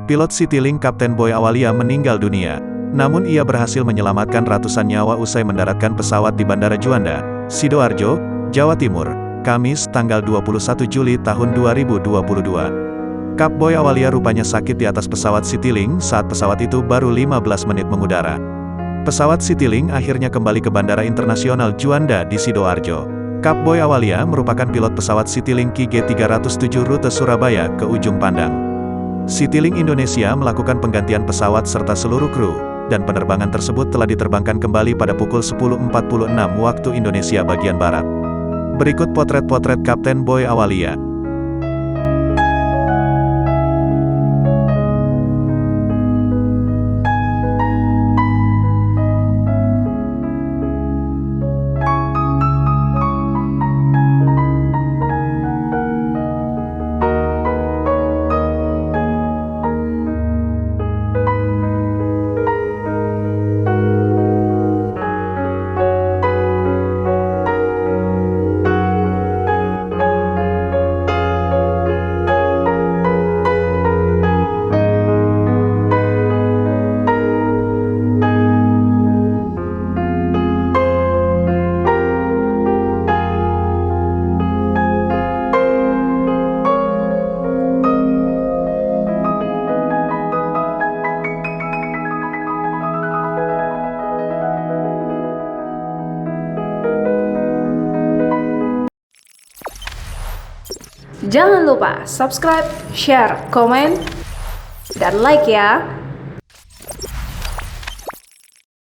Pilot Citylink Kapten Boy Awalia meninggal dunia. Namun ia berhasil menyelamatkan ratusan nyawa usai mendaratkan pesawat di Bandara Juanda, Sidoarjo, Jawa Timur, Kamis tanggal 21 Juli tahun 2022. Kap Boy Awalia rupanya sakit di atas pesawat Citylink saat pesawat itu baru 15 menit mengudara. Pesawat Citylink akhirnya kembali ke Bandara Internasional Juanda di Sidoarjo. Kap Boy Awalia merupakan pilot pesawat Citylink QG307 rute Surabaya ke Ujung Pandang. Citylink Indonesia melakukan penggantian pesawat serta seluruh kru, dan penerbangan tersebut telah diterbangkan kembali pada pukul 10.46 waktu Indonesia bagian Barat. Berikut potret-potret Kapten Boy Awalia. Jangan lupa subscribe, share, komen, dan like ya!